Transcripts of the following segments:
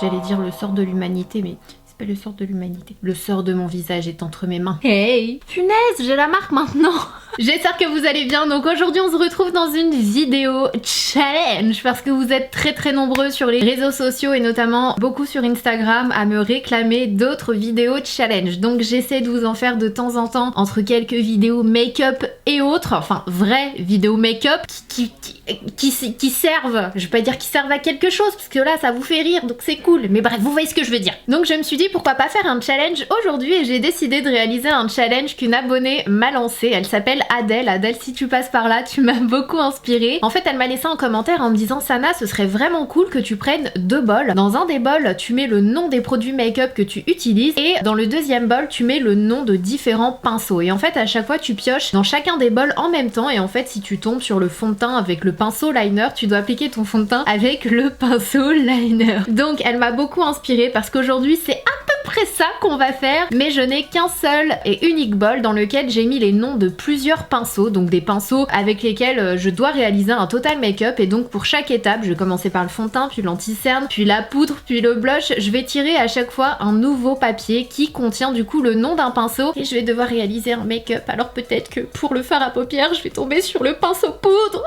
J'allais dire le sort de l'humanité, mais c'est pas le sort de l'humanité. Le sort de mon visage est entre mes mains. Hey! Punaise, j'ai la marque maintenant. J'espère que vous allez bien. Donc aujourd'hui on se retrouve dans une vidéo challenge parce que vous êtes très nombreux sur les réseaux sociaux et notamment beaucoup sur Instagram à me réclamer d'autres vidéos challenge. Donc j'essaie de vous en faire de temps en temps entre quelques vidéos make-up et autres, enfin vraies vidéos make-up qui servent, je vais pas dire qui servent à quelque chose parce que là ça vous fait rire donc c'est cool, mais bref vous voyez ce que je veux dire. Donc je me suis dit pourquoi pas faire un challenge aujourd'hui et j'ai décidé de réaliser un challenge qu'une abonnée m'a lancé. Elle s'appelle Adèle. Adèle, si tu passes par là, tu m'as beaucoup inspirée. En fait, elle m'a laissé un commentaire en me disant Sana, ce serait vraiment cool que tu prennes 2 bols. Dans un des bols, tu mets le nom des produits make-up que tu utilises et dans le deuxième bol, tu mets le nom de différents pinceaux. Et en fait, à chaque fois, tu pioches dans chacun des bols en même temps et en fait, si tu tombes sur le fond de teint avec le pinceau liner, tu dois appliquer ton fond de teint avec le pinceau liner. Donc, elle m'a beaucoup inspirée parce qu'aujourd'hui, c'est à peu près ça qu'on va faire, mais je n'ai qu'un seul et unique bol dans lequel j'ai mis les noms de plusieurs pinceaux, donc des pinceaux avec lesquels je dois réaliser un total make-up. Et donc pour chaque étape, je vais commencer par le fond de teint, puis l'anti-cerne, puis la poudre, puis le blush. Je vais tirer à chaque fois un nouveau papier qui contient du coup le nom d'un pinceau et je vais devoir réaliser un make-up. Alors peut-être que pour le fard à paupières, je vais tomber sur le pinceau poudre.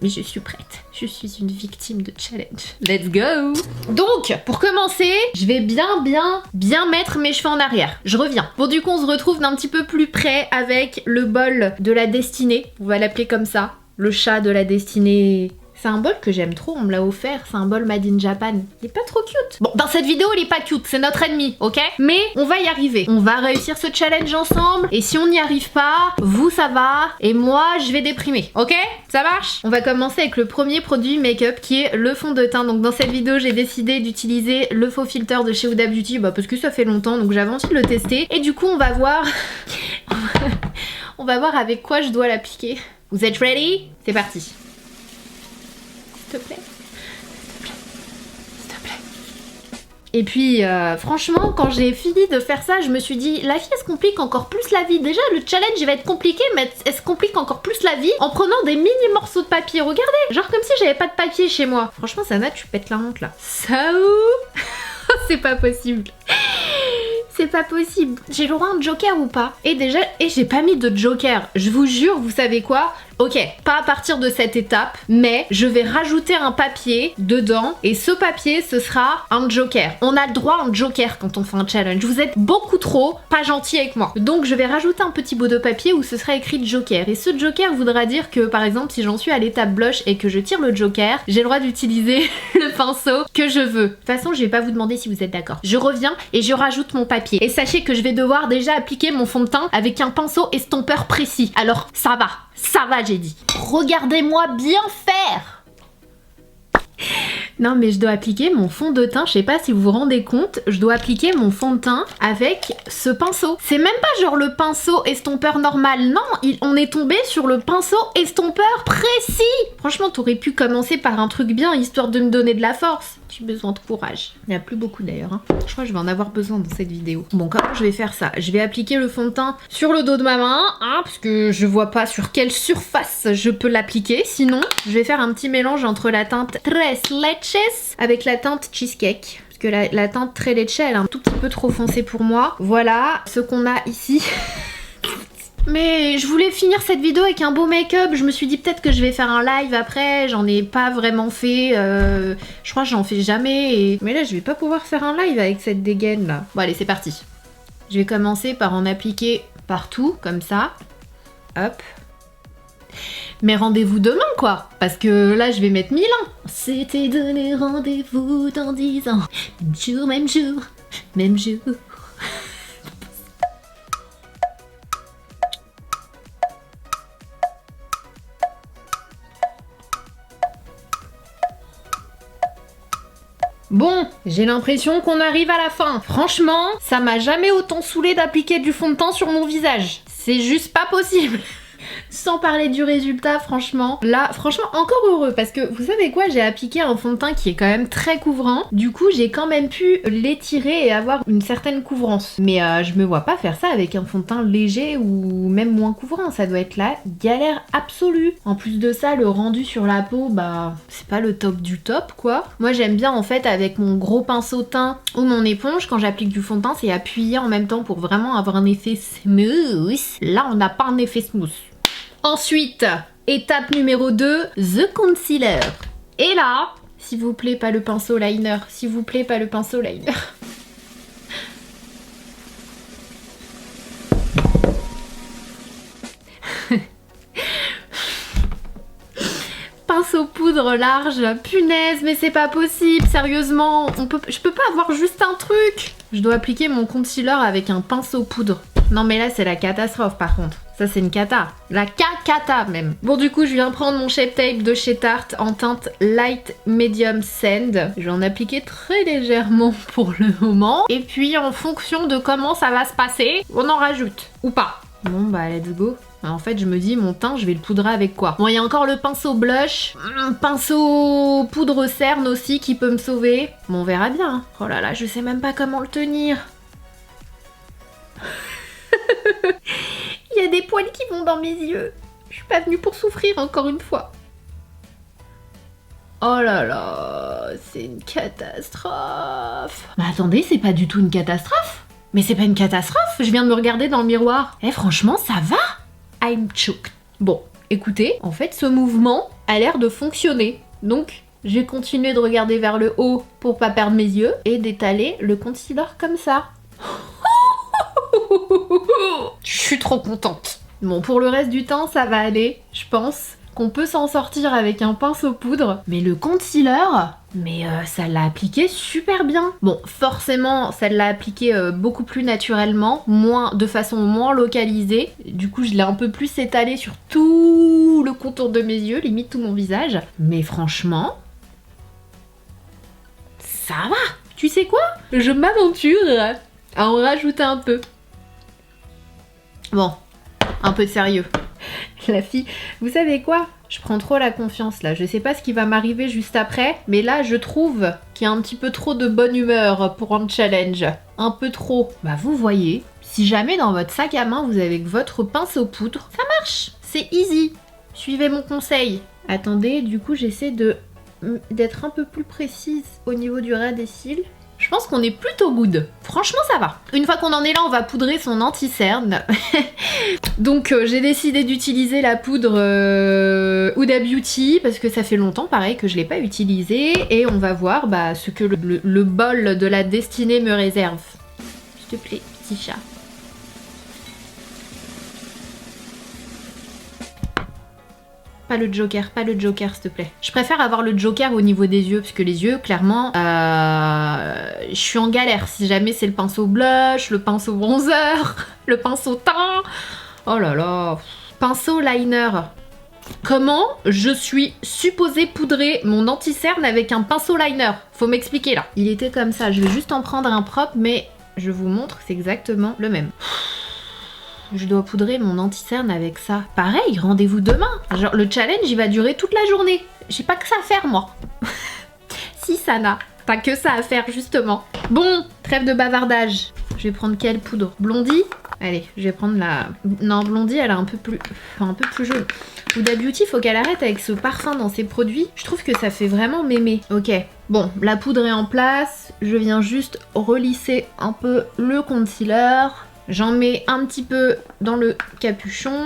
Mais je suis prête. Je suis une victime de challenge. Let's go! Donc, pour commencer, je vais bien mettre mes cheveux en arrière. Je reviens. Bon, du coup, on se retrouve d'un petit peu plus près avec le bol de la destinée. On va l'appeler comme ça. Le chat de la destinée. C'est un bol que j'aime trop, on me l'a offert, c'est un bol made in Japan. Il est pas trop cute. Bon, dans cette vidéo, il est pas cute, c'est notre ennemi, ok? Mais on va y arriver. On va réussir ce challenge ensemble, et si on n'y arrive pas, vous ça va, et moi je vais déprimer, ok? Ça marche? On va commencer avec le premier produit make-up qui est le fond de teint. Donc dans cette vidéo, j'ai décidé d'utiliser le faux filter de chez Huda Beauty, parce que ça fait longtemps, donc j'avais envie de le tester. Et du coup, on va voir... on va voir avec quoi je dois l'appliquer. Vous êtes ready? C'est parti. S'il te plaît. S'il te plaît. Et puis franchement quand j'ai fini de faire ça je me suis dit la fille elle se complique encore plus la vie. Déjà le challenge il va être compliqué mais elle se complique encore plus la vie en prenant des mini morceaux de papier. Regardez, genre comme si j'avais pas de papier chez moi. Franchement Sana tu pètes la honte là. Ça ou c'est pas possible. C'est pas possible. J'ai le droit à un joker ou pas? Et déjà, j'ai pas mis de joker. Je vous jure, vous savez quoi? Ok, pas à partir de cette étape, mais je vais rajouter un papier dedans et ce papier, ce sera un joker. On a le droit à un joker quand on fait un challenge. Vous êtes beaucoup trop pas gentil avec moi. Donc je vais rajouter un petit bout de papier où ce sera écrit joker. Et ce joker voudra dire que par exemple, si j'en suis à l'étape blush et que je tire le joker, j'ai le droit d'utiliser le pinceau que je veux. De toute façon, je vais pas vous demander si vous êtes d'accord. Je reviens et je rajoute mon papier. Et sachez que je vais devoir déjà appliquer mon fond de teint avec un pinceau estompeur précis. Alors ça va. Ça va, j'ai dit. Regardez-moi bien faire. Non mais je dois appliquer mon fond de teint, je sais pas si vous vous rendez compte, je dois appliquer mon fond de teint avec ce pinceau. C'est même pas genre le pinceau estompeur normal, non, on est tombé sur le pinceau estompeur précis. Franchement, t'aurais pu commencer par un truc bien, histoire de me donner de la force. J'ai besoin de courage. Il n'y a plus beaucoup d'ailleurs, hein. Je crois que je vais en avoir besoin dans cette vidéo. Bon, comment je vais faire ça? Je vais appliquer le fond de teint sur le dos de ma main, hein, parce que je vois pas sur quelle surface je peux l'appliquer. Sinon, je vais faire un petit mélange entre la teinte Tres Leches avec la teinte Cheesecake. Parce que la teinte Tres Leches, elle est un tout petit peu trop foncée pour moi. Voilà ce qu'on a ici. Mais je voulais finir cette vidéo avec un beau make-up. Je me suis dit peut-être que je vais faire un live après. J'en ai pas vraiment fait. Je crois que j'en fais jamais. Mais là, je vais pas pouvoir faire un live avec cette dégaine là. Bon, allez, c'est parti. Je vais commencer par en appliquer partout, comme ça. Hop. Mais rendez-vous demain, quoi. Parce que là, je vais mettre 1000 ans. C'était donné rendez-vous dans 10 ans. Même jour, même jour, même jour. Bon, j'ai l'impression qu'on arrive à la fin. Franchement, ça m'a jamais autant saoulé d'appliquer du fond de teint sur mon visage. C'est juste pas possible. Sans parler du résultat, franchement. Là, franchement, encore heureux parce que vous savez quoi, j'ai appliqué un fond de teint qui est quand même très couvrant. Du coup, j'ai quand même pu l'étirer et avoir une certaine couvrance. Mais je me vois pas faire ça avec un fond de teint léger ou même moins couvrant. Ça doit être la galère absolue. En plus de ça, le rendu sur la peau, bah, c'est pas le top du top, quoi. Moi, j'aime bien en fait avec mon gros pinceau teint ou mon éponge, quand j'applique du fond de teint, c'est appuyer en même temps pour vraiment avoir un effet smooth. Là, on n'a pas un effet smooth. Ensuite, étape numéro 2, the concealer. Et là, s'il vous plaît, pas le pinceau liner. S'il vous plaît, pas le pinceau liner. Pinceau poudre large, punaise, mais c'est pas possible, sérieusement. Je peux pas avoir juste un truc. Je dois appliquer mon concealer avec un pinceau poudre. Non mais là c'est la catastrophe par contre. Ça c'est une cata. La cata même. Bon du coup je viens prendre mon Shape Tape de chez Tarte en teinte Light Medium Sand. Je vais en appliquer très légèrement pour le moment. Et puis en fonction de comment ça va se passer, on en rajoute. Ou pas. Bon bah let's go. En fait je me dis mon teint je vais le poudrer avec quoi. Bon il y a encore le pinceau blush. Pinceau poudre cerne aussi qui peut me sauver. Bon on verra bien. Oh là là je sais même pas comment le tenir. Il y a des poils qui vont dans mes yeux. Je suis pas venue pour souffrir encore une fois. Oh là là, c'est une catastrophe. Mais attendez, c'est pas du tout une catastrophe. Mais c'est pas une catastrophe, je viens de me regarder dans le miroir. Eh franchement, ça va. I'm choked. Bon, écoutez, en fait, ce mouvement a l'air de fonctionner. Donc, je vais continuer de regarder vers le haut pour pas perdre mes yeux et d'étaler le concealer comme ça. Je suis trop contente. Bon, pour le reste du temps, ça va aller. Je pense qu'on peut s'en sortir avec un pinceau poudre. Mais le concealer, ça l'a appliqué super bien. Bon, forcément, ça l'a appliqué beaucoup plus naturellement, de façon moins localisée. Du coup, je l'ai un peu plus étalé sur tout le contour de mes yeux, limite tout mon visage. Mais franchement, ça va. Tu sais quoi? Je m'aventure à en rajouter un peu. Bon, un peu de sérieux. La fille, vous savez quoi? Je prends trop la confiance là. Je sais pas ce qui va m'arriver juste après, mais là je trouve qu'il y a un petit peu trop de bonne humeur pour un challenge. Un peu trop. Bah vous voyez, si jamais dans votre sac à main vous avez votre pinceau poudre, ça marche. C'est easy. Suivez mon conseil. Attendez, du coup j'essaie d'être un peu plus précise au niveau du ras des cils. Je pense qu'on est plutôt good. Franchement, ça va. Une fois qu'on en est là, on va poudrer son anti-cerne. Donc, j'ai décidé d'utiliser la poudre Huda Beauty parce que ça fait longtemps, pareil, que je l'ai pas utilisée. Et on va voir ce que le bol de la destinée me réserve. S'il te plaît, petit chat. Pas le Joker, s'il te plaît. Je préfère avoir le Joker au niveau des yeux, parce que les yeux, clairement, je suis en galère. Si jamais c'est le pinceau blush, le pinceau bronzer, le pinceau teint. Oh là là. Pinceau liner. Comment je suis supposée poudrer mon anti-cerne avec un pinceau liner? Faut m'expliquer là. Il était comme ça. Je vais juste en prendre un propre, mais je vous montre, c'est exactement le même. Je dois poudrer mon anti-cerne avec ça. Pareil, rendez-vous demain. Genre, le challenge, il va durer toute la journée. J'ai pas que ça à faire, moi. Si, Sana, t'as que ça à faire, justement. Bon, trêve de bavardage. Je vais prendre quelle poudre? Blondie? Allez, je vais prendre la... Non, Blondie, elle est un peu plus jaune. Huda Beauty, faut qu'elle arrête avec ce parfum dans ses produits. Je trouve que ça fait vraiment mémé. Ok, bon, la poudre est en place. Je viens juste relisser un peu le concealer. J'en mets un petit peu dans le capuchon.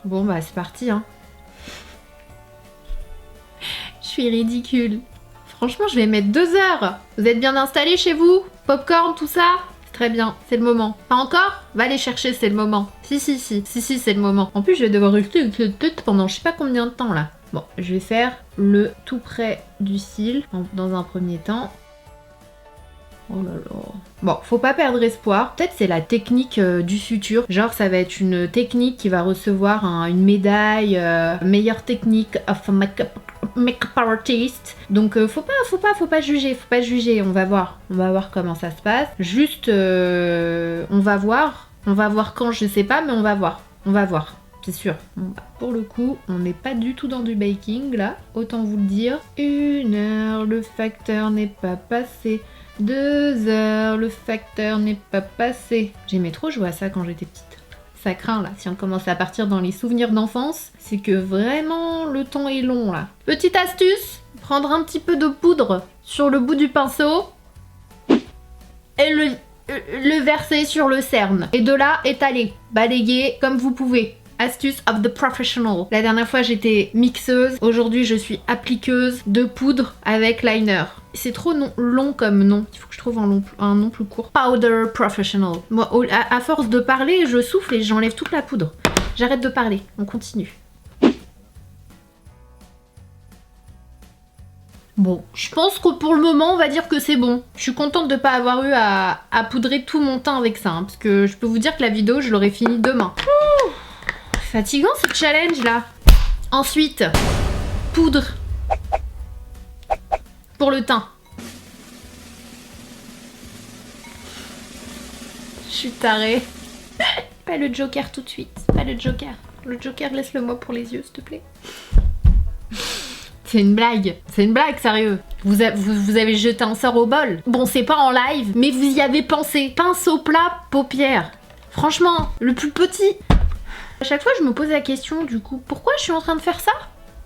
Bon bah c'est parti hein. Je suis ridicule. Franchement je vais mettre 2 heures. Vous êtes bien installés chez vous? Popcorn, tout ça? Très bien, c'est le moment. Pas encore? Va les chercher, c'est le moment. Si, c'est le moment. En plus je vais devoir rester avec cette tête pendant je sais pas combien de temps là. Bon, je vais faire le tout près du cil dans un premier temps. Oh là là. Bon, faut pas perdre espoir. Peut-être c'est la technique du futur. Genre ça va être une technique qui va recevoir une médaille meilleure technique of make-up artist. Donc faut pas juger. On va voir comment ça se passe. Juste on va voir quand je sais pas, mais on va voir. c'est sûr. Bon, bah, pour le coup, on n'est pas du tout dans du baking là, autant vous le dire. 1 heure, le facteur n'est pas passé. 2 heures, le facteur n'est pas passé. J'aimais trop jouer à ça quand j'étais petite. Ça craint là, si on commence à partir dans les souvenirs d'enfance, c'est que vraiment le temps est long là. Petite astuce, prendre un petit peu de poudre sur le bout du pinceau et le verser sur le cerne. Et de là, étaler, balayer comme vous pouvez. Astuce of the professional. La dernière fois j'étais mixeuse, aujourd'hui je suis appliqueuse de poudre avec liner. C'est trop long comme nom, il faut que je trouve un nom plus court. Powder professional. Moi, à force de parler, je souffle et j'enlève toute la poudre. J'arrête de parler, on continue. Bon, je pense que pour le moment, on va dire que c'est bon. Je suis contente de ne pas avoir eu à poudrer tout mon teint avec ça, hein, parce que je peux vous dire que la vidéo, je l'aurai finie demain. Fatigant ce challenge là. Ensuite, poudre pour le teint. Je suis tarée. Pas le Joker tout de suite, pas le Joker. Le Joker, laisse-le moi pour les yeux, s'il te plaît. C'est une blague, sérieux. Vous avez jeté un sort au bol. Bon, c'est pas en live, mais vous y avez pensé. Pinceau plat, paupières. Franchement, le plus petit. À chaque fois, je me pose la question, du coup, pourquoi je suis en train de faire ça?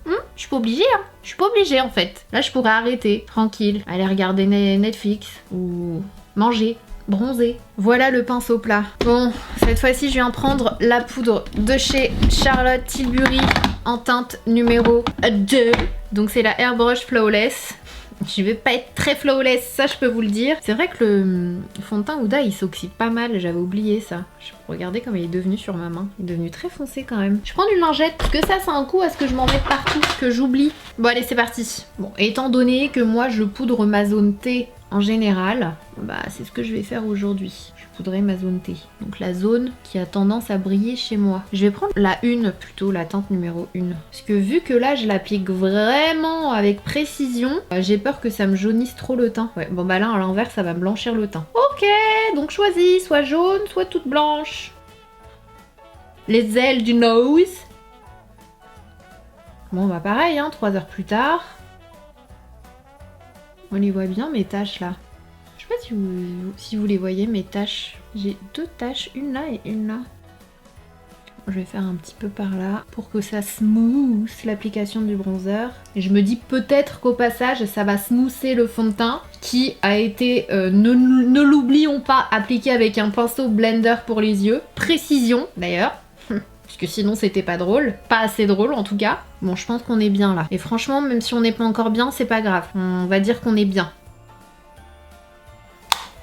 Je suis pas obligée, hein. Je suis pas obligée, en fait. Là, je pourrais arrêter, tranquille, aller regarder Netflix ou manger, bronzer. Voilà le pinceau plat. Bon, cette fois-ci, je viens prendre la poudre de chez Charlotte Tilbury en teinte numéro 2. Donc, c'est la Airbrush Flawless. Je vais pas être très flawless, ça je peux vous le dire. C'est vrai que le fond de teint Huda il s'oxyde pas mal, j'avais oublié ça. Regardez comme il est devenu sur ma main. Il est devenu très foncé quand même. Je prends une lingette parce que ça c'est un coup à ce que je m'en mette partout, que j'oublie. Bon allez c'est parti. Bon, étant donné que moi je poudre ma zone T en général, bah c'est ce que je vais faire aujourd'hui. Je poudrer ma zone T. Donc la zone qui a tendance à briller chez moi. Je vais prendre la 1 plutôt, la teinte numéro 1. Parce que vu que là je l'applique vraiment avec précision, j'ai peur que ça me jaunisse trop le teint. Ouais, bon bah là à l'envers ça va me blanchir le teint. Ok, donc choisis, soit jaune, soit toute blanche. Les ailes du nose. Bon bah pareil, hein, 3 heures plus tard. On les voit bien mes taches là. Je sais pas si vous les voyez mes taches. J'ai 2 taches, une là et une là. Je vais faire un petit peu par là pour que ça smooth l'application du bronzer. Et je me dis peut-être qu'au passage ça va smoother le fond de teint qui a été, ne l'oublions pas, appliqué avec un pinceau blender pour les yeux. Précision d'ailleurs. Parce que sinon c'était pas drôle, pas assez drôle en tout cas. Bon je pense qu'on est bien là. Et franchement même si on n'est pas encore bien c'est pas grave. On va dire qu'on est bien.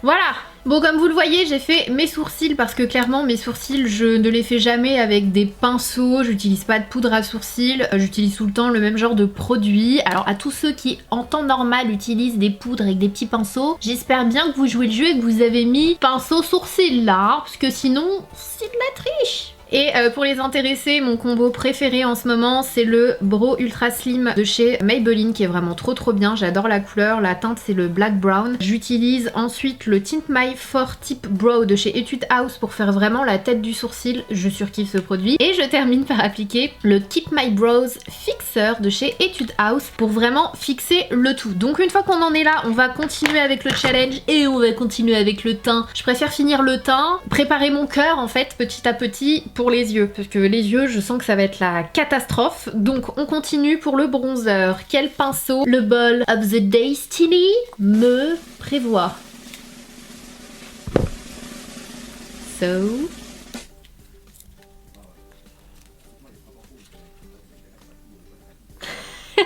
Voilà. Bon comme vous le voyez j'ai fait mes sourcils parce que clairement mes sourcils je ne les fais jamais avec des pinceaux. J'utilise pas de poudre à sourcils. J'utilise tout le temps le même genre de produit. Alors à tous ceux qui en temps normal utilisent des poudres avec des petits pinceaux, j'espère bien que vous jouez le jeu et que vous avez mis pinceau sourcil là. Hein, parce que sinon c'est de la triche. Et pour les intéressés, mon combo préféré en ce moment, c'est le Brow Ultra Slim de chez Maybelline qui est vraiment trop bien. J'adore la couleur, la teinte c'est le Black Brown. J'utilise ensuite le Tint My For Tip Brow de chez Etude House pour faire vraiment la tête du sourcil. Je surkiffe ce produit. Et je termine par appliquer le Keep My Brows Fixer de chez Etude House pour vraiment fixer le tout. Donc une fois qu'on en est là, on va continuer avec le challenge et on va continuer avec le teint. Je préfère finir le teint, préparer mon cœur en fait petit à petit pour les yeux, parce que les yeux je sens que ça va être la catastrophe. Donc on continue pour le bronzer. Quel pinceau le Ball of the Destiny me prévoit? So tu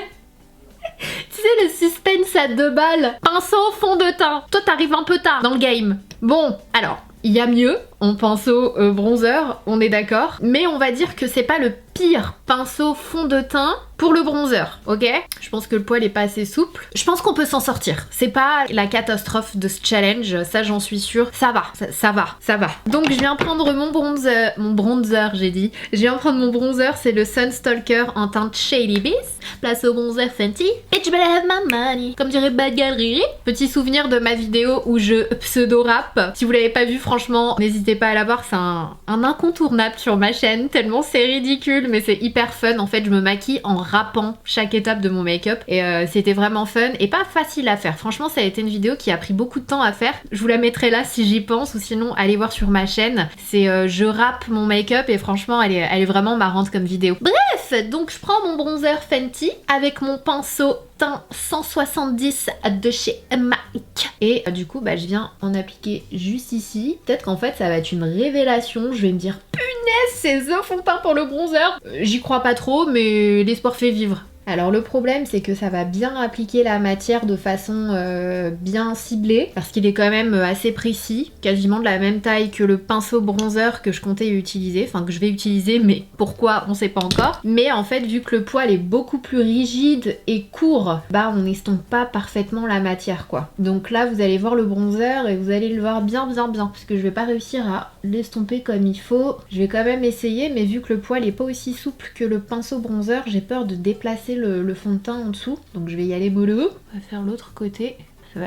sais le suspense à 2 balles. Pinceau fond de teint. Toi t'arrives un peu tard dans le game. Bon alors il y a mieux en pinceau bronzer, on est d'accord. Mais on va dire que c'est pas le pire pinceau fond de teint pour le bronzer, ok? Je pense que le poil est pas assez souple. Je pense qu'on peut s'en sortir. C'est pas la catastrophe de ce challenge, ça j'en suis sûre. Ça va, ça va. Donc je viens prendre mon bronzer, j'ai dit. Je viens prendre mon bronzer, c'est le Sunstalker en teinte Shady Beast. Place au bronzer Fenty. Bitch better have my money. Comme dirait Bad Gal Riri. Petit souvenir de ma vidéo où je pseudo-rap. Si vous l'avez pas vu, franchement, n'hésitez pas à la voir, c'est un incontournable sur ma chaîne, tellement c'est ridicule, mais c'est hyper fun. En fait, je me maquille en rappant chaque étape de mon make-up et c'était vraiment fun et pas facile à faire. Franchement, ça a été une vidéo qui a pris beaucoup de temps à faire. Je vous la mettrai là si j'y pense, ou sinon allez voir sur ma chaîne. C'est je rappe mon make-up et franchement, elle est vraiment marrante comme vidéo. Bref, donc je prends mon bronzer Fenty avec mon pinceau teint 170 de chez MAC. Et du coup, bah, je viens en appliquer juste ici. Peut-être qu'en fait, ça va être une révélation. Je vais me dire, punaise, c'est The fond de teint pour le bronzer. J'y crois pas trop, mais l'espoir fait vivre. Alors le problème c'est que ça va bien appliquer la matière de façon bien ciblée parce qu'il est quand même assez précis, quasiment de la même taille que le pinceau bronzer que je comptais utiliser, enfin que je vais utiliser mais pourquoi on sait pas encore. Mais en fait vu que le poil est beaucoup plus rigide et court, bah on n'estompe pas parfaitement la matière quoi. Donc là vous allez voir le bronzer et vous allez le voir bien parce que je vais pas réussir à l'estomper comme il faut. Je vais quand même essayer mais vu que le poil est pas aussi souple que le pinceau bronzer, j'ai peur de déplacer le fond de teint en dessous, donc je vais y aller mollo. On va faire l'autre côté. Ça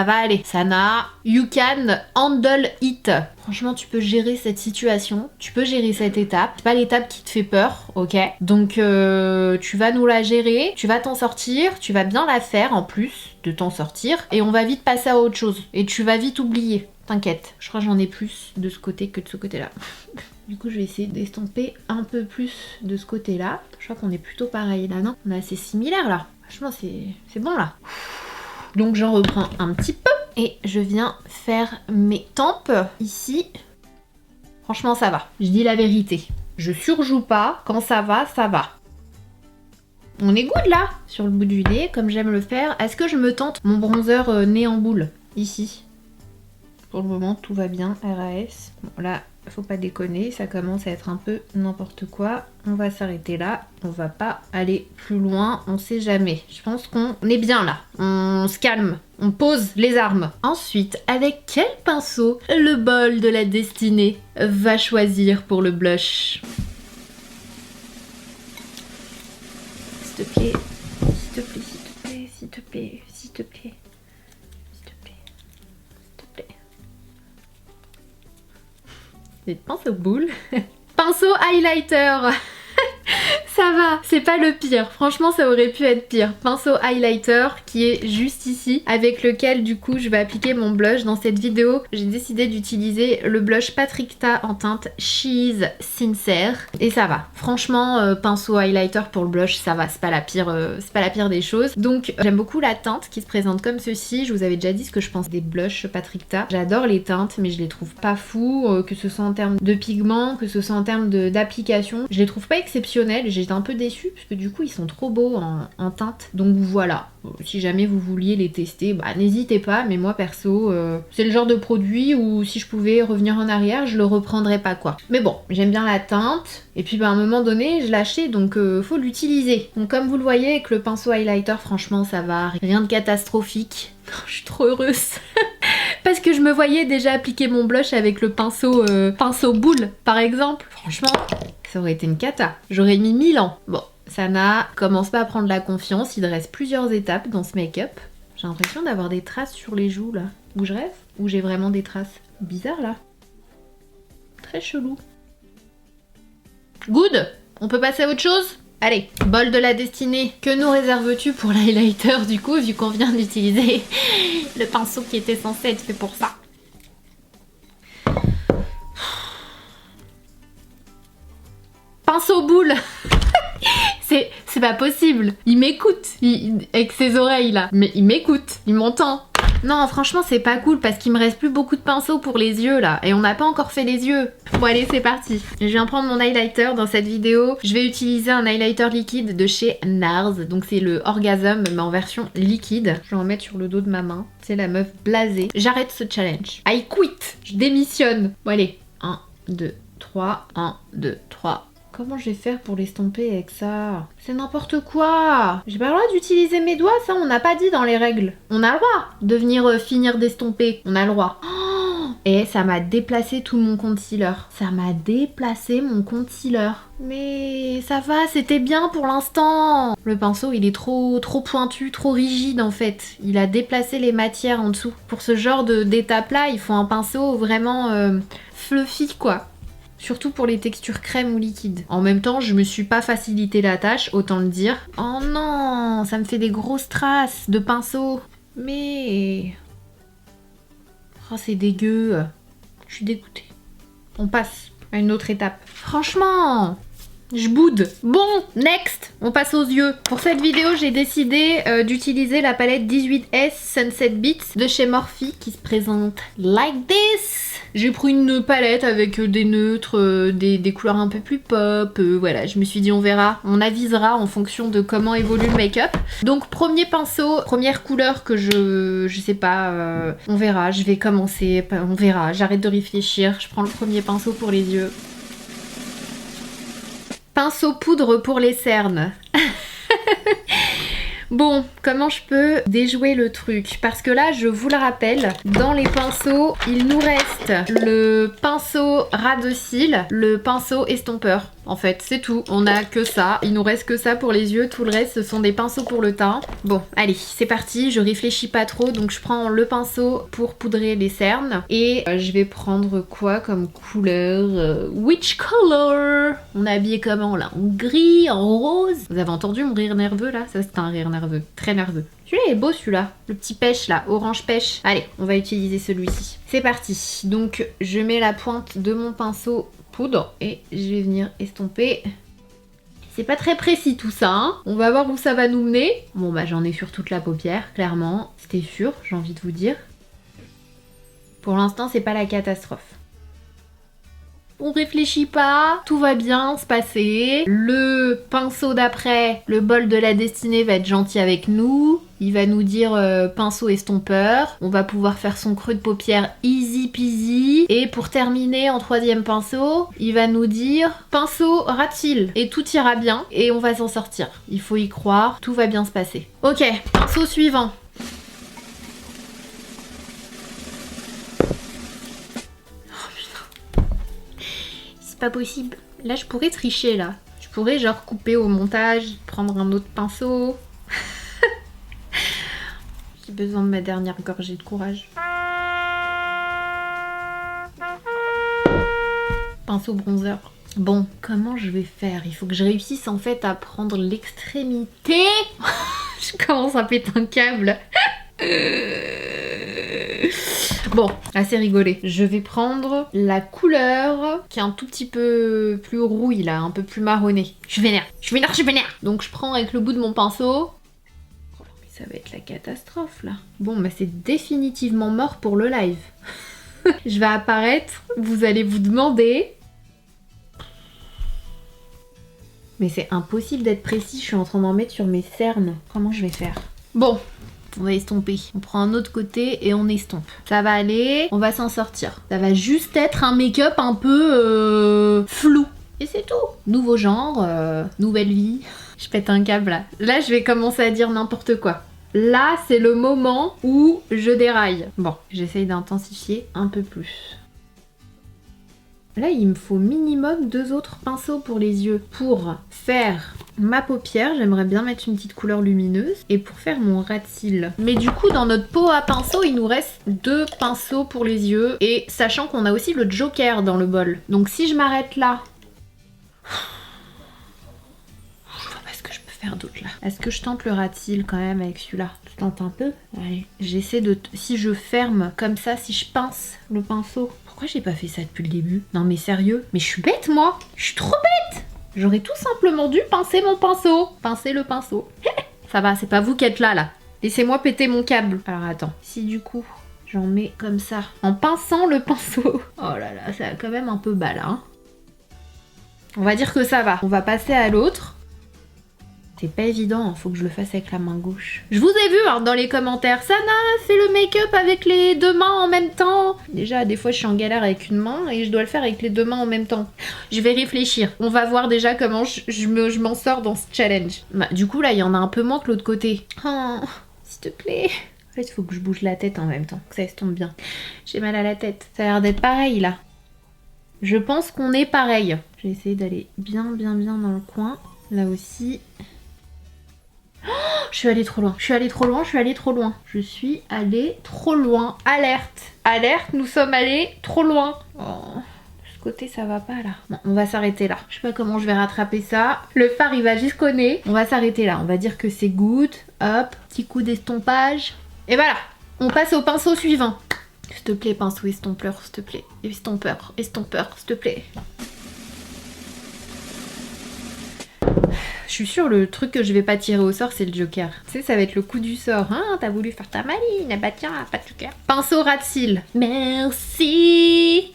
va aller. Sana, you can handle it. Franchement, tu peux gérer cette situation, tu peux gérer cette étape. C'est pas l'étape qui te fait peur, ok? Donc tu vas nous la gérer, tu vas t'en sortir, tu vas bien la faire en plus de t'en sortir, et on va vite passer à autre chose. Et tu vas vite oublier. T'inquiète, je crois que j'en ai plus de ce côté que de ce côté-là. Du coup, je vais essayer d'estomper un peu plus de ce côté-là. Je crois qu'on est plutôt pareil là, non? On est assez similaire là. Franchement, c'est bon là. Donc j'en reprends un petit peu et je viens faire mes tempes ici. Franchement, ça va. Je dis la vérité. Je surjoue pas. Quand ça va, ça va. On est good là, sur le bout du nez, comme j'aime le faire. Est-ce que je me tente mon bronzer nez en boule, ici? Pour le moment, tout va bien, RAS. Bon, là, faut pas déconner, ça commence à être un peu n'importe quoi. On va s'arrêter là, on va pas aller plus loin, on sait jamais. Je pense qu'on est bien là, on se calme, on pose les armes. Ensuite, avec quel pinceau le bol de la destinée va choisir pour le blush? S'il te plaît, s'il te plaît, s'il te plaît, s'il te plaît, s'il te plaît. Pinceau boule. Pinceau highlighter. Ça va, c'est pas le pire. Franchement, ça aurait pu être pire. Pinceau highlighter qui est juste ici, avec lequel du coup je vais appliquer mon blush. Dans cette vidéo, j'ai décidé d'utiliser le blush Patrickta en teinte She's Sincere. Et ça va. Franchement, pinceau highlighter pour le blush, ça va. C'est pas la pire des choses. Donc j'aime beaucoup la teinte qui se présente comme ceci. Je vous avais déjà dit ce que je pense des blushs Patrickta. J'adore les teintes, mais je les trouve pas fous, que ce soit en termes de pigments, que ce soit en termes d'application. Je les trouve pas exceptionnels. J'étais un peu déçue parce que du coup ils sont trop beaux en teinte. Donc voilà, si jamais vous vouliez les tester, bah n'hésitez pas. Mais moi perso, c'est le genre de produit où si je pouvais revenir en arrière, je le reprendrais pas quoi. Mais bon, j'aime bien la teinte. Et puis bah, à un moment donné, je l'achetais donc faut l'utiliser. Donc comme vous le voyez avec le pinceau highlighter, franchement ça va, rien de catastrophique. Je suis trop heureuse. Parce que je me voyais déjà appliquer mon blush avec le pinceau boule par exemple. Franchement, ça aurait été une cata. J'aurais mis 1000 ans. Bon, Sana commence pas à prendre la confiance. Il reste plusieurs étapes dans ce make-up. J'ai l'impression d'avoir des traces sur les joues là. Ou je rêve? Ou j'ai vraiment des traces? Bizarre là. Très chelou. Good. On peut passer à autre chose? Allez, bol de la destinée. Que nous réserves-tu pour l'highlighter du coup, vu qu'on vient d'utiliser le pinceau qui était censé être fait pour ça? Pinceau boule. C'est pas possible. Il m'écoute avec ses oreilles là. Mais il m'écoute, il m'entend. Non, franchement, c'est pas cool parce qu'il me reste plus beaucoup de pinceaux pour les yeux là. Et on n'a pas encore fait les yeux. Bon, allez, c'est parti. Je viens prendre mon highlighter dans cette vidéo. Je vais utiliser un highlighter liquide de chez NARS. Donc, c'est le Orgasm, mais en version liquide. Je vais en mettre sur le dos de ma main. C'est la meuf blasée. J'arrête ce challenge. I quit. Je démissionne. Bon, allez. 1, 2, 3. 1, 2, 3. comment je vais faire pour l'estomper avec ça? C'est n'importe quoi. J'ai pas le droit d'utiliser mes doigts, ça on n'a pas dit dans les règles. On a le droit de venir finir d'estomper. On a le droit. Et ça m'a déplacé tout mon concealer. Ça m'a déplacé mon concealer. Mais ça va, c'était bien pour l'instant. Le pinceau, il est trop pointu, trop rigide en fait. Il a déplacé les matières en dessous. Pour ce genre d'étape-là, il faut un pinceau vraiment fluffy quoi. Surtout pour les textures crème ou liquide. En même temps, je me suis pas facilité la tâche, autant le dire. Oh non, ça me fait des grosses traces de pinceau. Mais... oh, c'est dégueu. Je suis dégoûtée. On passe à une autre étape. Franchement, je boude. Bon, next, on passe aux yeux. Pour cette vidéo, j'ai décidé d'utiliser la palette 18S Sunset Beats de chez Morphe qui se présente like this. J'ai pris une palette avec des neutres, des couleurs un peu plus pop. Voilà, je me suis dit on verra, on avisera en fonction de comment évolue le make-up. Donc premier pinceau, première couleur que je sais pas, on verra, je vais commencer, on verra, j'arrête de réfléchir, je prends le premier pinceau pour les yeux. Pinceau poudre pour les cernes. Bon, comment je peux déjouer le truc? Parce que là, je vous le rappelle, dans les pinceaux, il nous reste le pinceau ras de cils, le pinceau estompeur. En fait, c'est tout. On a que ça. Il nous reste que ça pour les yeux. Tout le reste, ce sont des pinceaux pour le teint. Bon, allez, c'est parti. Je réfléchis pas trop. Donc, je prends le pinceau pour poudrer les cernes. Et je vais prendre quoi comme couleur? Which color? On est habillé comment là? En gris, en rose? Vous avez entendu mon rire nerveux là? Ça, c'est un rire nerveux. Très nerveux. Celui-là est beau celui-là. Le petit pêche là, orange pêche. Allez, on va utiliser celui-ci. C'est parti. Donc, je mets la pointe de mon pinceau poudre et je vais venir estomper. C'est pas très précis tout ça, hein. On va voir où ça va nous mener. Bon bah j'en ai sur toute la paupière, clairement. C'était sûr, j'ai envie de vous dire. Pour l'instant, c'est pas la catastrophe. On réfléchit pas, tout va bien se passer. Le pinceau d'après, le bol de la destinée va être gentil avec nous. Il va nous dire pinceau estompeur. On va pouvoir faire son creux de paupière easy peasy. Et pour terminer en troisième pinceau, il va nous dire pinceau ras de cils. Et tout ira bien et on va s'en sortir. Il faut y croire, tout va bien se passer. Ok, pinceau suivant. Pas possible. Là, je pourrais tricher, là. Je pourrais, genre, couper au montage, prendre un autre pinceau. J'ai besoin de ma dernière gorgée de courage. Pinceau bronzer. Bon, comment je vais faire? Il faut que je réussisse, en fait, à prendre l'extrémité. Je commence à péter un câble. Bon, assez rigolé. Je vais prendre la couleur qui est un tout petit peu plus rouille là, un peu plus marronné. Je suis vénère, je suis vénère, je suis vénère. Donc je prends avec le bout de mon pinceau. Oh, mais ça va être la catastrophe là. Bon, bah c'est définitivement mort pour le live. Je vais apparaître, vous allez vous demander... Mais c'est impossible d'être précis, je suis en train d'en mettre sur mes cernes. Comment je vais faire? Bon, on va estomper. On prend un autre côté et on estompe. Ça va aller, on va s'en sortir. Ça va juste être un make-up un peu flou. Et c'est tout. Nouveau genre, nouvelle vie. Je pète un câble là. Là, je vais commencer à dire n'importe quoi. Là, c'est le moment où je déraille. Bon, j'essaye d'intensifier un peu plus. Là, il me faut minimum 2 autres pinceaux pour les yeux. Pour faire ma paupière, j'aimerais bien mettre une petite couleur lumineuse. Et pour faire mon ras de cils. Mais du coup, dans notre pot à pinceaux, il nous reste 2 pinceaux pour les yeux. Et sachant qu'on a aussi le Joker dans le bol. Donc si je m'arrête là... Je vois pas ce que je peux faire d'autre là. Est-ce que je tente le ras de cils quand même avec celui-là? Je tente un peu. Allez, j'essaie de... Si je ferme comme ça, si je pince le pinceau... Pourquoi j'ai pas fait ça depuis le début? Non mais sérieux? Mais je suis bête moi! Je suis trop bête! J'aurais tout simplement dû pincer mon pinceau. Pincer le pinceau. Ça va, c'est pas vous qui êtes là. Laissez-moi péter mon câble. Alors attends, si du coup j'en mets comme ça, en pinçant le pinceau. Oh là là, ça a quand même un peu bas là. Hein. On va dire que ça va. On va passer à l'autre. C'est pas évident, faut que je le fasse avec la main gauche. Je vous ai vu hein, dans les commentaires, Sana fait le make-up avec les deux mains en même temps. Déjà, des fois je suis en galère avec une main et je dois le faire avec les deux mains en même temps. Je vais réfléchir. On va voir déjà comment je m'en sors dans ce challenge. Bah, du coup là, il y en a un peu moins que l'autre côté. Oh, s'il te plaît. En fait, il faut que je bouge la tête en même temps, que ça se tombe bien. J'ai mal à la tête. Ça a l'air d'être pareil là. Je pense qu'on est pareil. Je vais essayer d'aller bien dans le coin. Là aussi. Oh, je suis allée trop loin. Je suis allée trop loin. Je suis allée trop loin. Alerte. Alerte, nous sommes allés trop loin. Oh, ce côté, ça va pas là. Bon, on va s'arrêter là. Je sais pas comment je vais rattraper ça. Le fard, il va jusqu'au nez. On va s'arrêter là. On va dire que c'est good. Hop, petit coup d'estompage. Et voilà. On passe au pinceau suivant. S'il te plaît, pinceau estompeur, s'il te plaît. Estompeur, s'il te plaît. Je suis sûre, le truc que je vais pas tirer au sort, c'est le joker. Tu sais, ça va être le coup du sort. Hein, t'as voulu faire ta maline, bah tiens, pas de joker. Pinceau ras de cils. Merci.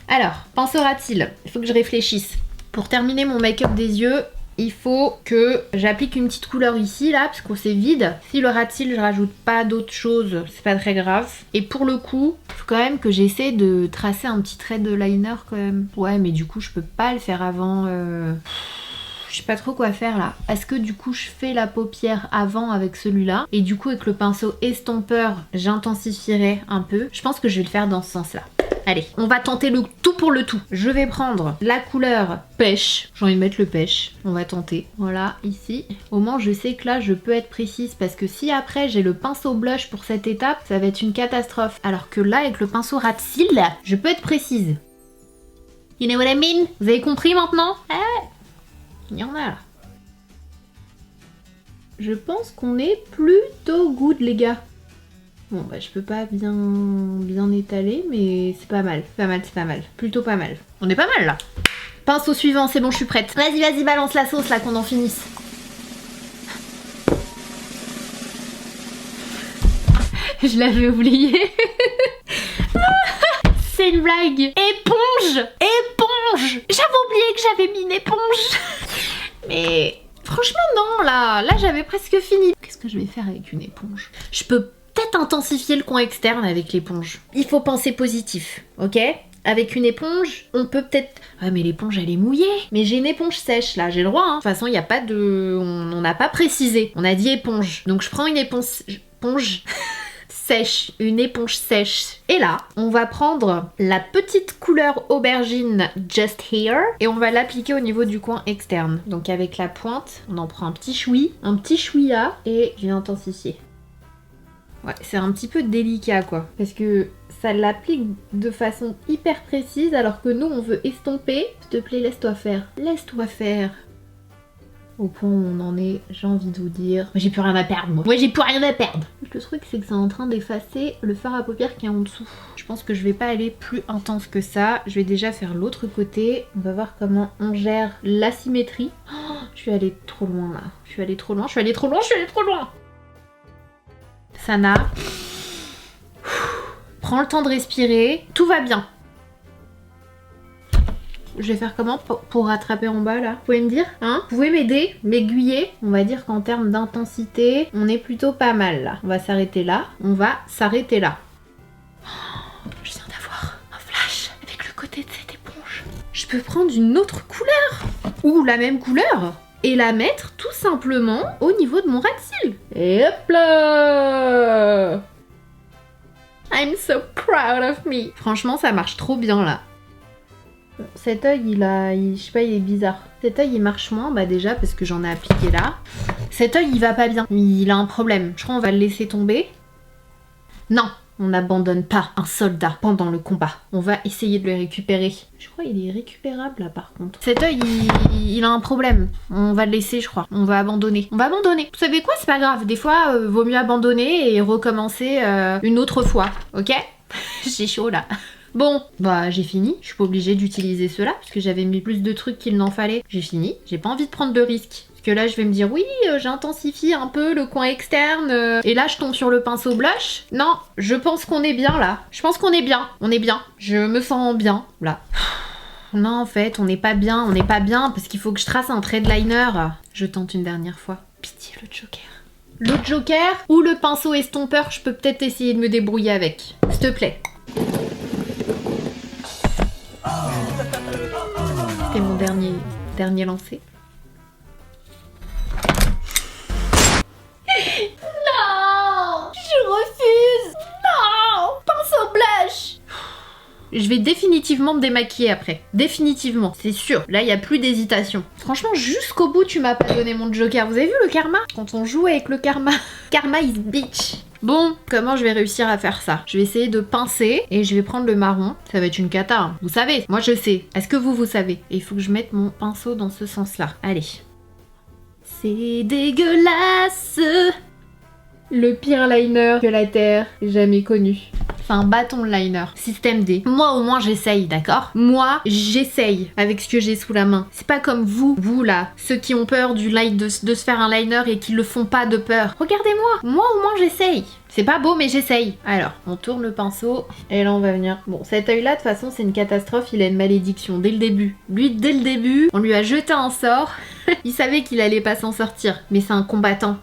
Alors, pinceau ras de cils. Il faut que je réfléchisse. Pour terminer mon make-up des yeux, il faut que j'applique une petite couleur ici, là, parce qu'on c'est vide. Si le ras de cils, je rajoute pas d'autre chose, c'est pas très grave. Et pour le coup, il faut quand même que j'essaie de tracer un petit trait de liner quand même. Ouais, mais du coup, je peux pas le faire avant... Je sais pas trop quoi faire là. Est-ce que du coup je fais la paupière avant avec celui-là et du coup avec le pinceau estompeur j'intensifierai un peu. Je pense que je vais le faire dans ce sens-là. Allez, on va tenter le tout pour le tout. Je vais prendre la couleur pêche. J'ai envie de mettre le pêche. On va tenter. Voilà, ici. Au moins je sais que là je peux être précise parce que si après j'ai le pinceau blush pour cette étape, ça va être une catastrophe. Alors que là avec le pinceau ras de cils, je peux être précise. You know what I mean? Vous avez compris maintenant? Il y en a là. Je pense qu'on est plutôt good les gars. Bon bah je peux pas bien étaler mais c'est pas mal. C'est pas mal. Plutôt pas mal. On est pas mal là. Pinceau suivant, c'est bon je suis prête. Vas-y balance la sauce là qu'on en finisse. Je l'avais oublié. C'est une blague. Éponge. J'avais oublié que j'avais mis une éponge. Mais franchement non, là j'avais presque fini. Qu'est-ce que je vais faire avec une éponge? Je peux peut-être intensifier le coin externe avec l'éponge. Il faut penser positif, ok? Avec une éponge, on peut peut-être... Ah mais l'éponge elle est mouillée. Mais j'ai une éponge sèche là, j'ai le droit hein. De toute façon il n'y a pas de... On n'a pas précisé. On a dit éponge. Donc je prends une éponge... sèche, une éponge sèche. Et là, on va prendre la petite couleur aubergine Just Here et on va l'appliquer au niveau du coin externe. Donc avec la pointe, on en prend un petit chouïa et je vais intensifier. Ouais, c'est un petit peu délicat quoi, parce que ça l'applique de façon hyper précise alors que nous on veut estomper. S'il te plaît, laisse-toi faire. Laisse-toi faire. Au point où on en est, j'ai envie de vous dire... J'ai plus rien à perdre, moi. Moi, j'ai plus rien à perdre. Le truc, c'est que c'est en train d'effacer le fard à paupières qui est en dessous. Je pense que je vais pas aller plus intense que ça. Je vais déjà faire l'autre côté. On va voir comment on gère l'asymétrie. Oh, je suis allée trop loin, là. Je suis allée trop loin. Sana. Prends le temps de respirer. Tout va bien. Je vais faire comment pour rattraper en bas là? Vous pouvez me dire? Hein? Vous pouvez m'aider? M'aiguiller? On va dire qu'en termes d'intensité, on est plutôt pas mal là. On va s'arrêter là. On va s'arrêter là. Oh, je viens d'avoir un flash avec le côté de cette éponge. Je peux prendre une autre couleur ou la même couleur et la mettre tout simplement au niveau de mon ras de cils. Et hop là! I'm so proud of me. Franchement, ça marche trop bien là. Cet œil, je sais pas, il est bizarre. Cet œil, il marche moins, bah déjà, parce que j'en ai appliqué là. Cet œil, il va pas bien. Il a un problème. Je crois qu'on va le laisser tomber. Non, on n'abandonne pas un soldat pendant le combat. On va essayer de le récupérer. Je crois qu'il est récupérable, là, par contre. Cet œil, il a un problème. On va le laisser, je crois. On va abandonner. On va abandonner. Vous savez quoi? C'est pas grave. Des fois, vaut mieux abandonner et recommencer une autre fois. Ok? J'ai chaud, là. Bon, bah j'ai fini, je suis pas obligée d'utiliser cela parce que j'avais mis plus de trucs qu'il n'en fallait. J'ai fini, j'ai pas envie de prendre de risques. Parce que là je vais me dire oui, j'intensifie un peu le coin externe et là je tombe sur le pinceau blush. Non, je pense qu'on est bien là. Je pense qu'on est bien, Je me sens bien là. Non en fait, on n'est pas bien parce qu'il faut que je trace un trait de liner. Je tente une dernière fois. Pitié, le Joker. Le Joker ou le pinceau estompeur, je peux peut-être essayer de me débrouiller avec. S'il te plaît. C'était mon dernier lancer. Non, je refuse. Non, pinceau blush. Je vais définitivement me démaquiller après. Définitivement, c'est sûr. Là, il n'y a plus d'hésitation. Franchement, jusqu'au bout, tu m'as pas donné mon Joker. Vous avez vu le karma? Quand on joue avec le karma. Karma is bitch. Bon, comment je vais réussir à faire ça? Je vais essayer de pincer et je vais prendre le marron. Ça va être une cata, hein. Vous savez, moi je sais. Est-ce que vous savez? Et il faut que je mette mon pinceau dans ce sens-là. Allez. C'est dégueulasse. Le pire liner que la Terre ait jamais connu. C'est un bâton de liner. Système D. Moi au moins j'essaye, d'accord? Moi j'essaye avec ce que j'ai sous la main. C'est pas comme vous là, ceux qui ont peur de se faire un liner et qui le font pas de peur. Regardez-moi, moi au moins j'essaye. C'est pas beau mais j'essaye. Alors, on tourne le pinceau et là on va venir. Bon, cet œil là de toute façon c'est une catastrophe, il a une malédiction dès le début. Lui dès le début, on lui a jeté un sort. Il savait qu'il allait pas s'en sortir, mais c'est un combattant.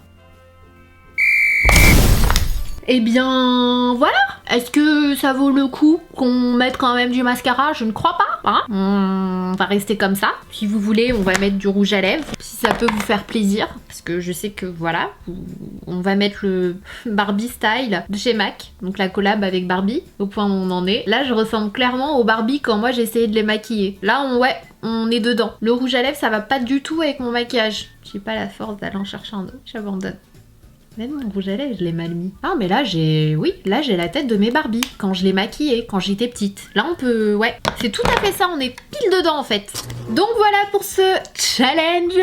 Eh bien, voilà. Est-ce que ça vaut le coup qu'on mette quand même du mascara? Je ne crois pas. Hein, on va rester comme ça. Si vous voulez, on va mettre du rouge à lèvres. Si ça peut vous faire plaisir. Parce que je sais que voilà, on va mettre le Barbie style de chez MAC. Donc la collab avec Barbie, au point où on en est. Là, je ressemble clairement aux Barbie quand moi j'essayais de les maquiller. Là, on est dedans. Le rouge à lèvres, ça va pas du tout avec mon maquillage. J'ai pas la force d'aller en chercher un autre. J'abandonne. Même mon rouge à lèvres, je l'ai mal mis. Ah, mais là, j'ai la tête de mes Barbie. Quand je les maquillais, quand j'étais petite. Là, on peut... Ouais, c'est tout à fait ça. On est pile dedans, en fait. Donc, voilà pour ce challenge.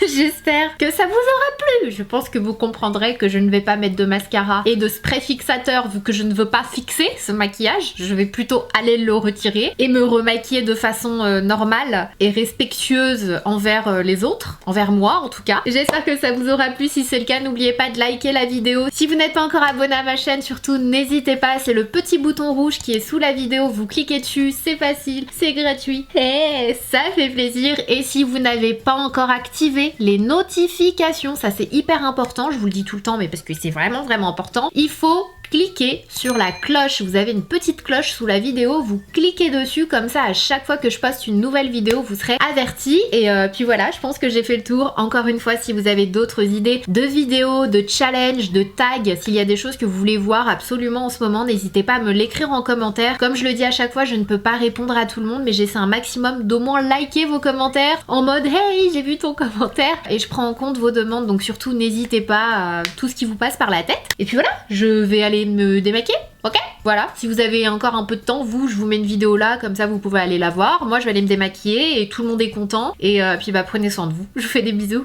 J'espère que ça vous aura plu. Je pense que vous comprendrez que je ne vais pas mettre de mascara et de spray fixateur vu que je ne veux pas fixer ce maquillage. Je vais plutôt aller le retirer et me remaquiller de façon normale et respectueuse envers les autres. Envers moi, en tout cas. J'espère que ça vous aura plu. Si c'est le cas, n'oubliez pas de liker la vidéo. Si vous n'êtes pas encore abonné à ma chaîne, surtout n'hésitez pas, c'est le petit bouton rouge qui est sous la vidéo, vous cliquez dessus, c'est facile, c'est gratuit et ça fait plaisir. Et si vous n'avez pas encore activé les notifications, ça c'est hyper important, je vous le dis tout le temps mais parce que c'est vraiment important, il faut cliquez sur la cloche. Vous avez une petite cloche sous la vidéo, vous cliquez dessus comme ça à chaque fois que je poste une nouvelle vidéo vous serez averti. Et puis voilà, je pense que j'ai fait le tour. Encore une fois, si vous avez d'autres idées de vidéos, de challenges, de tags, s'il y a des choses que vous voulez voir absolument en ce moment, n'hésitez pas à me l'écrire en commentaire. Comme je le dis à chaque fois, je ne peux pas répondre à tout le monde, mais j'essaie un maximum d'au moins liker vos commentaires en mode hey, j'ai vu ton commentaire et je prends en compte vos demandes, donc surtout n'hésitez pas à tout ce qui vous passe par la tête. Et puis voilà, je vais aller me démaquiller, ok? Voilà, si vous avez encore un peu de temps, je vous mets une vidéo là, comme ça vous pouvez aller la voir. Moi je vais aller me démaquiller et tout le monde est content. Et puis bah prenez soin de vous. Je vous fais des bisous.